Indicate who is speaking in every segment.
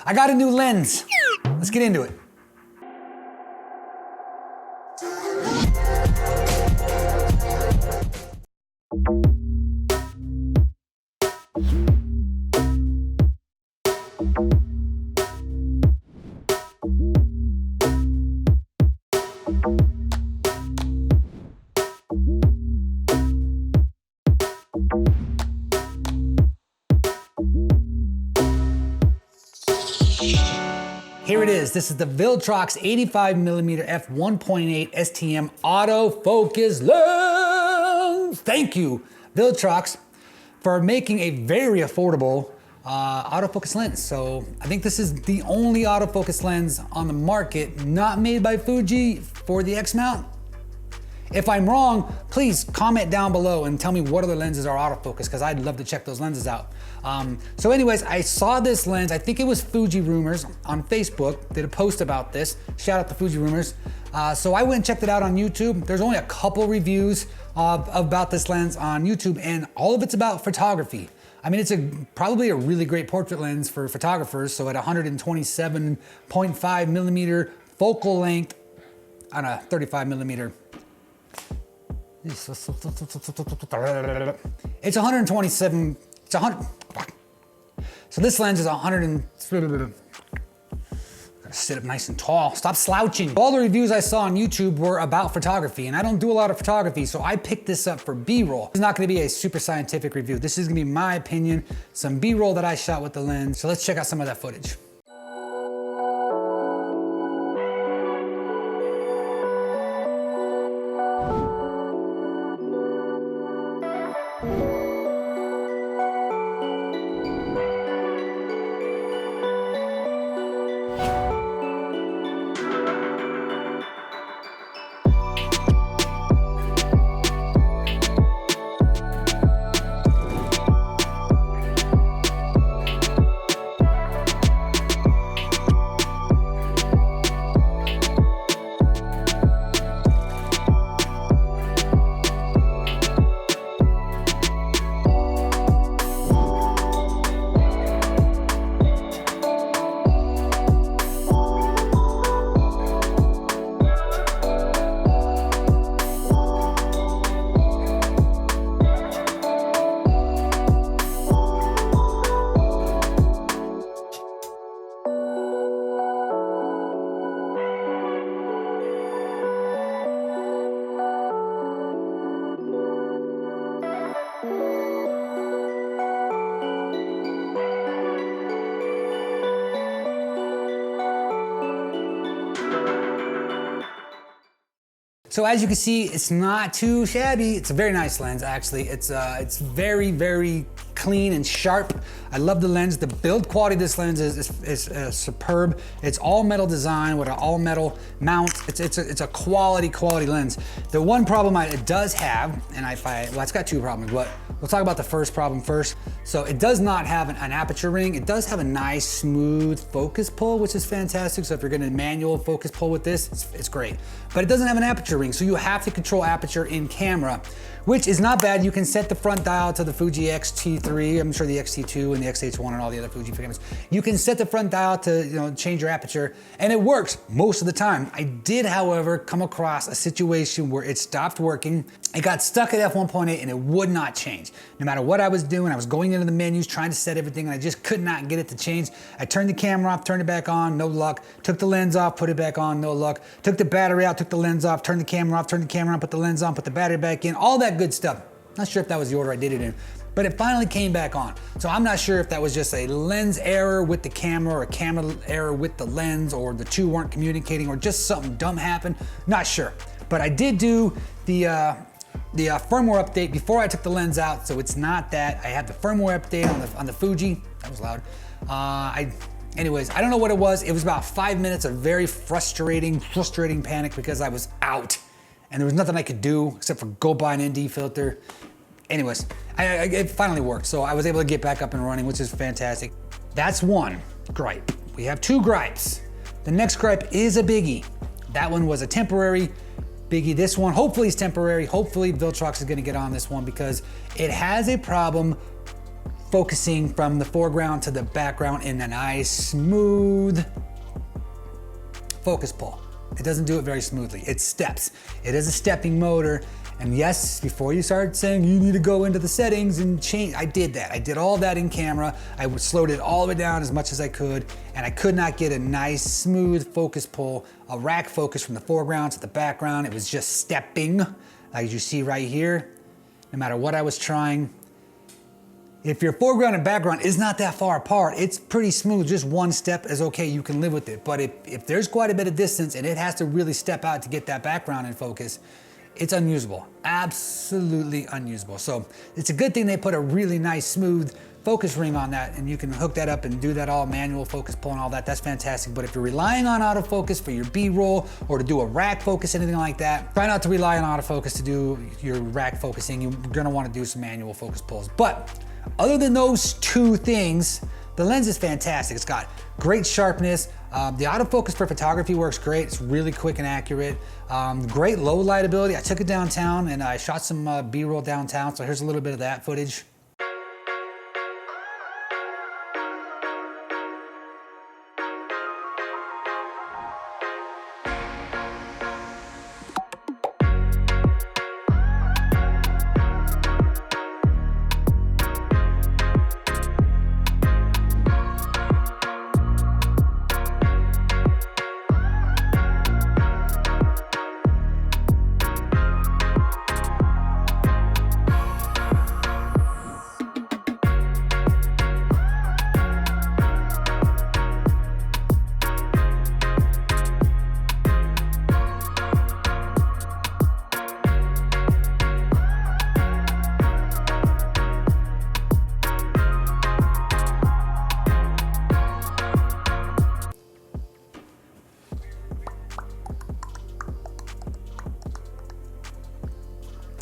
Speaker 1: I got a new lens. Let's get into it. Here it is. This is the Viltrox 85mm f1.8 STM autofocus lens. Thank you, Viltrox, for making a very affordable autofocus lens. So I think this is the only autofocus lens on the market not made by Fuji for the X mount. If I'm wrong, please comment down below and tell me what other lenses are autofocus, because I'd love to check those lenses out. So anyways, I saw this lens, I think it was Fuji Rumors on Facebook, did a post about this. Shout out to Fuji Rumors. So I went and checked it out on YouTube. There's only a couple reviews about this lens on YouTube, and all of it's about photography. I mean, it's probably a really great portrait lens for photographers. So at 127.5 millimeter focal length on a 35 millimeter. It's 127, it's 100. So this lens is 100 and, gotta sit up nice and tall. Stop slouching. All the reviews I saw on YouTube were about photography, and I don't do a lot of photography, so I picked this up for B-roll. It's not gonna be a super scientific review. This is gonna be my opinion, some B-roll that I shot with the lens. So let's check out some of that footage. So as you can see, it's not too shabby. It's a very nice lens, actually. It's very, very clean and sharp. I love the lens. The build quality of this lens is superb. It's all metal design with an all metal mount. It's a quality lens. The one problem it does have, and well, it's got two problems, but we'll talk about the first problem first. So it does not have an aperture ring. It does have a nice smooth focus pull, which is fantastic. So if you're gonna manual focus pull with this, it's great. But it doesn't have an aperture ring, so you have to control aperture in camera, which is not bad. You can set the front dial to the Fuji X-T3. I'm sure the X-T2 and the X-H1 and all the other Fuji cameras. You can set the front dial to change your aperture, and it works most of the time. I did, however, come across a situation where it stopped working. It got stuck at f1.8 and it would not change. No matter what I was doing, I was going into the menus, trying to set everything, and I just could not get it to change. I turned the camera off, turned it back on, no luck. Took the lens off, put it back on, no luck. Took the battery out, took the lens off, turned the camera off, turned the camera on, put the lens on, put the battery back in, all that good stuff. Not sure if that was the order I did it in, but it finally came back on. So I'm not sure if that was just a lens error with the camera or a camera error with the lens, or the two weren't communicating, or just something dumb happened. Not sure. But I did do the firmware update before I took the lens out, so it's not that. I had the firmware update on the Fuji. That was loud. Anyways, I don't know what it was. It was about 5 minutes of very frustrating panic because I was out and there was nothing I could do except for go buy an ND filter. Anyways, it finally worked. So I was able to get back up and running, which is fantastic. That's one gripe. We have two gripes. The next gripe is a biggie. That one was a temporary biggie. This one hopefully is temporary. Hopefully Viltrox is gonna get on this one because it has a problem focusing from the foreground to the background in a nice, smooth focus pull. It doesn't do it very smoothly. It steps. It is a stepping motor. And yes, before you start saying you need to go into the settings and change, I did that. I did all that in camera. I slowed it all the way down as much as I could, and I could not get a nice, smooth focus pull, a rack focus from the foreground to the background. It was just stepping, like you see right here. No matter what I was trying. If your foreground and background is not that far apart, it's pretty smooth. Just one step is okay, you can live with it. But if there's quite a bit of distance and it has to really step out to get that background in focus, it's unusable, absolutely unusable. So it's a good thing they put a really nice smooth focus ring on that, and you can hook that up and do that all manual focus pull and all that. That's fantastic. But if you're relying on autofocus for your B-roll or to do a rack focus, anything like that, try not to rely on autofocus to do your rack focusing. You're gonna wanna do some manual focus pulls. But other than those two things, the lens is fantastic. It's got great sharpness. The autofocus for photography works great. It's really quick and accurate. Great low light ability. I took it downtown and I shot some B-roll downtown. So here's a little bit of that footage.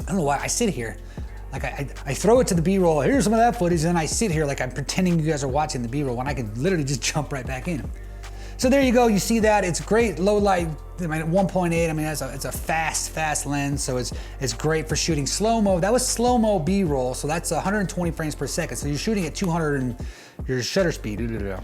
Speaker 1: I don't know why I sit here, like I throw it to the B-roll, here's some of that footage, and then I sit here like I'm pretending you guys are watching the B-roll when I can literally just jump right back in. So there you go, you see that, it's great low light, I mean, 1.8, I mean, it's a fast lens, so it's great for shooting slow-mo. That was slow-mo B-roll, so that's 120 frames per second, so you're shooting at 200 and your shutter speed.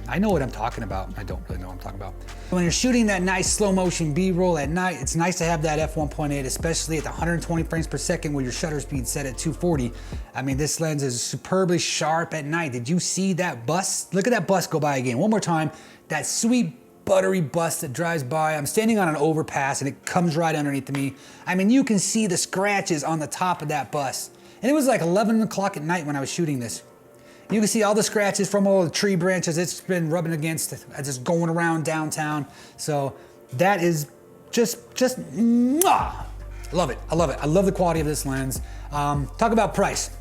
Speaker 1: I know what I'm talking about. I don't really know what I'm talking about. When you're shooting that nice slow motion B-roll at night, it's nice to have that f1.8, especially at the 120 frames per second where your shutter speed set at 240. I mean, this lens is superbly sharp at night. Did you see that bus? Look at that bus go by again. One more time. That sweet buttery bus that drives by. I'm standing on an overpass and it comes right underneath me. I mean, you can see the scratches on the top of that bus. And it was like 11 o'clock at night when I was shooting this. You can see all the scratches from all the tree branches it's been rubbing against, just going around downtown. So that is just mwah! Love it, I love it. I love the quality of this lens. Talk about price.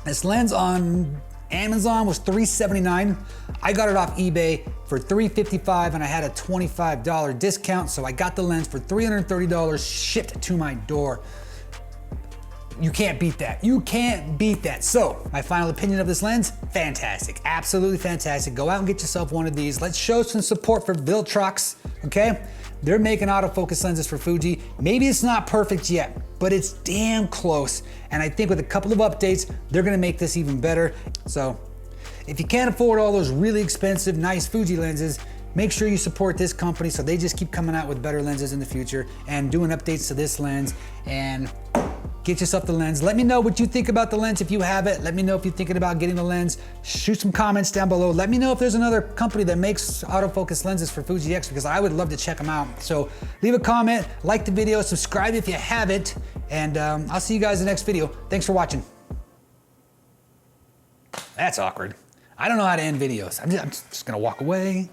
Speaker 1: This lens on Amazon was $379. I got it off eBay for $355 and I had a $25 discount. So I got the lens for $330 shipped to my door. You can't beat that. You can't beat that. So my final opinion of this lens, fantastic, absolutely fantastic. Go out and get yourself one of these. Let's show some support for Viltrox, okay? They're making autofocus lenses for Fuji. Maybe it's not perfect yet, but it's damn close. And I think with a couple of updates, they're gonna make this even better. So if you can't afford all those really expensive, nice Fuji lenses, make sure you support this company so they just keep coming out with better lenses in the future and doing updates to this lens, and get yourself the lens. Let me know what you think about the lens if you have it. Let me know if you're thinking about getting the lens. Shoot some comments down below. Let me know if there's another company that makes autofocus lenses for Fuji X, because I would love to check them out. So leave a comment, like the video, subscribe if you haven't, and I'll see you guys in the next video. Thanks for watching. That's awkward. I don't know how to end videos. I'm just gonna walk away.